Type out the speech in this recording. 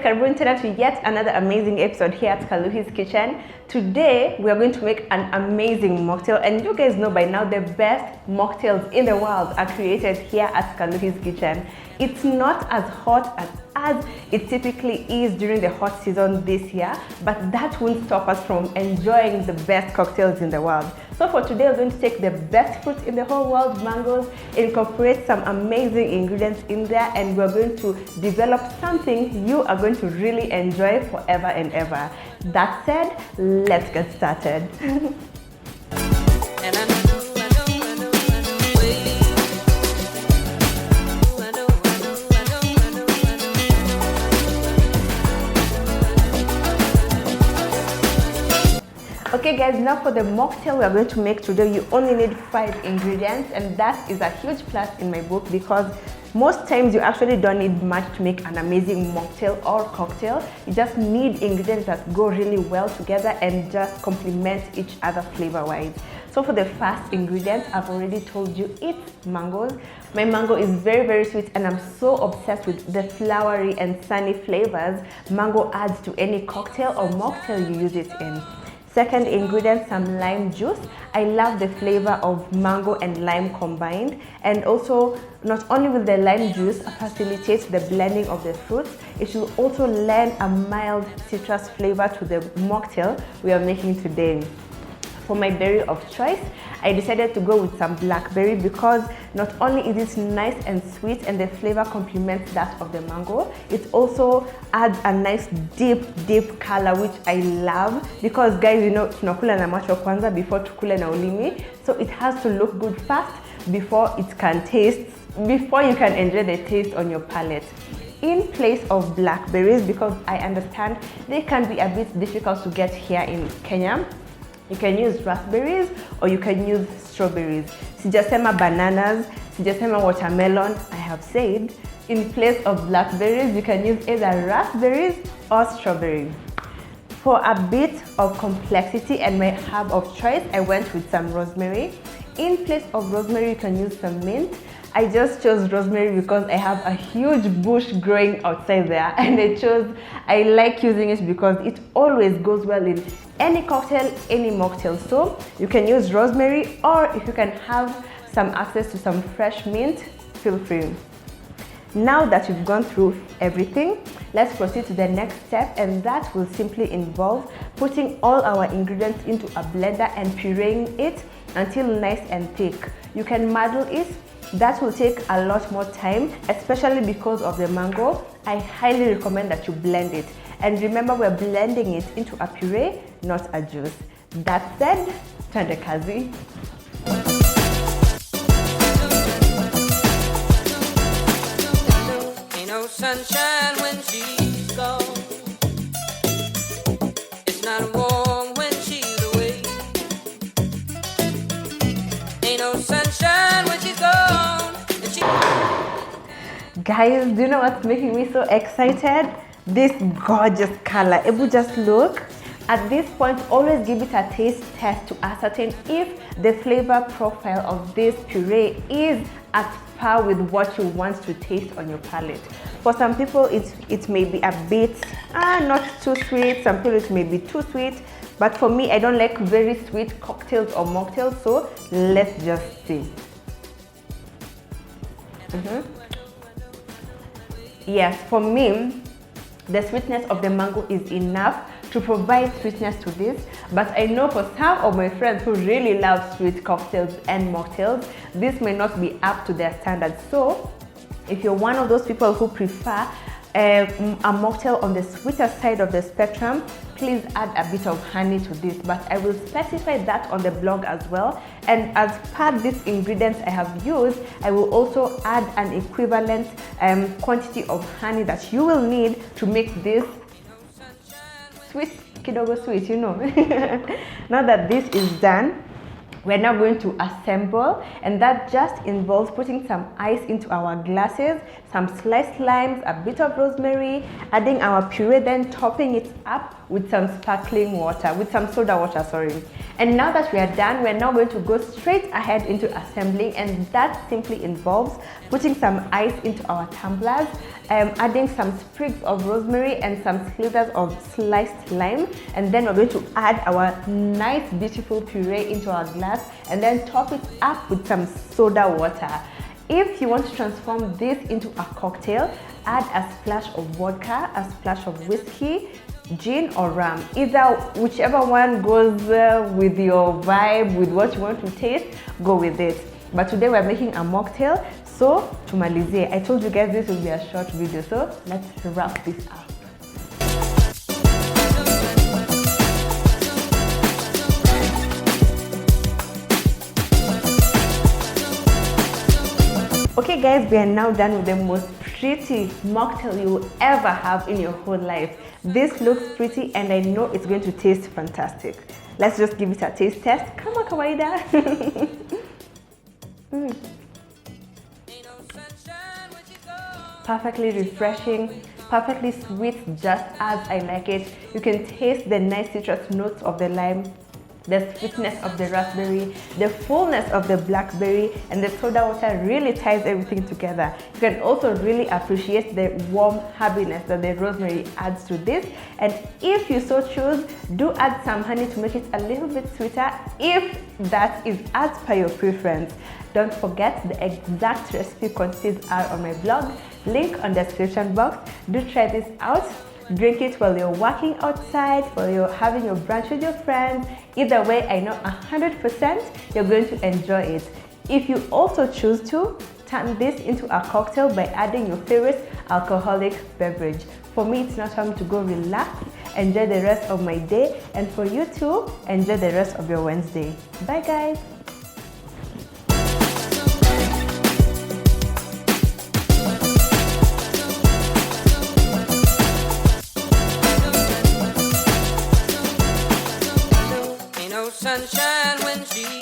karibuni tena to yet another amazing episode here at Kaluhi'S kitchen. Today we are going to make an amazing mocktail, and you guys know by now the best mocktails in the world are created here at Kaluhi'S kitchen. It's not as hot as it typically is during the hot season this year, but that won't stop us from enjoying the best cocktails in the world. So for today, we're going to take the best fruit in the whole world, mangoes, incorporate some amazing ingredients in there, and we're going to develop something you are going to really enjoy forever and ever. That said, let's get started. Okay guys, now for the mocktail we are going to make today, you only need 5 ingredients, and that is a huge plus in my book because most times you actually don't need much to make an amazing mocktail or cocktail. You just need ingredients that go really well together and just complement each other flavor-wise. So for the first ingredient, I've already told you it's mangoes. My mango is very sweet, and I'm so obsessed with the flowery and sunny flavors mango adds to any cocktail or mocktail you use it in. Second ingredient, some lime juice. I love the flavor of mango and lime combined, and also not only will the lime juice facilitate the blending of the fruits, it will also lend a mild citrus flavor to the mocktail we are making today. For my berry of choice, I decided to go with some blackberry because not only is it nice and sweet and the flavor complements that of the mango, it also adds a nice deep color, which I love because guys, you know, tunakula na macho kwanza before tukule na ulimi, so it has to look good first before you can enjoy the taste on your palate. In place of blackberries, because I understand they can be a bit difficult to get here in Kenya, you can use raspberries or you can use strawberries. Sijasema bananas, sijasema watermelon. I have said in place of blackberries, you can use either raspberries or strawberries. For a bit of complexity and my herb of choice, I went with some rosemary. In place of rosemary, you can use some mint. I just chose rosemary because I have a huge bush growing outside there, and I like using it because it always goes well in any cocktail, any mocktail. So you can use rosemary, or if you can have some access to some fresh mint, feel free. Now that you've gone through everything, let's proceed to the next step, and that will simply involve putting all our ingredients into a blender and pureeing it until nice and thick. You can muddle it. That will take a lot more time, especially because of the mango. I highly recommend that you blend it. And remember, we're blending it into a puree, not a juice. That said, twende kazi. Ain't no sunshine when she's gone. It's not warm when she's away. Ain't no sunshine when she's gone. Guys, do you know what's making me so excited? This gorgeous color. Ebu, just look. At this point, always give it a taste test to ascertain if the flavor profile of this puree is at par with what you want to taste on your palate. For some people, it may be a bit not too sweet. Some people it may be too sweet. But for me, I don't like very sweet cocktails or mocktails, so let's just see. Yes, for me, the sweetness of the mango is enough to provide sweetness to this, but I know for some of my friends who really love sweet cocktails and mocktails, this may not be up to their standards. So if you're one of those people who prefer a mocktail on the sweeter side of the spectrum, please add a bit of honey to this, but I will specify that on the blog as well. And as per these ingredients I have used, I will also add an equivalent quantity of honey that you will need to make this sweet, kidogo sweet, you know. Now that this is done, we're now going to assemble, and that just involves putting some ice into our glasses, some sliced limes, a bit of rosemary, adding our puree, then topping it up with some sparkling water, with some soda water, sorry. And now that we are done, we're now going to go straight ahead into assembling, and that simply involves putting some ice into our tumblers, adding some sprigs of rosemary and some slithers of sliced lime, and then we're going to add our nice beautiful puree into our glass and then top it up with some soda water. If you want to transform this into a cocktail, add a splash of vodka, a splash of whiskey, gin or rum, either whichever one goes with your vibe, with what you want to taste, go with it. But today we're making a mocktail, so tumalizie. I told you guys this will be a short video, so let's wrap this up. Okay guys, we are now done with the most pretty mocktail you will ever have in your whole life. This looks pretty and I know it's going to taste fantastic. Let's just give it a taste test. Kama kawaida. Perfectly refreshing, perfectly sweet, just as I like it. You can taste the nice citrus notes of the lime, the sweetness of the raspberry, the fullness of the blackberry, and the soda water really ties everything together. You can also really appreciate the warm herbiness that the rosemary adds to this. And if you so choose, do add some honey to make it a little bit sweeter, if that is as per your preference. Don't forget, the exact recipe quantities are on my blog, link on the description box. Do try this out. Drink it while you're working outside, while you're having your brunch with your friends. Either way, I know 100% you're going to enjoy it. If you also choose to, turn this into a cocktail by adding your favorite alcoholic beverage. For me, it's now time to go relax, enjoy the rest of my day, and for you too, enjoy the rest of your Wednesday. Bye guys! Sunshine when she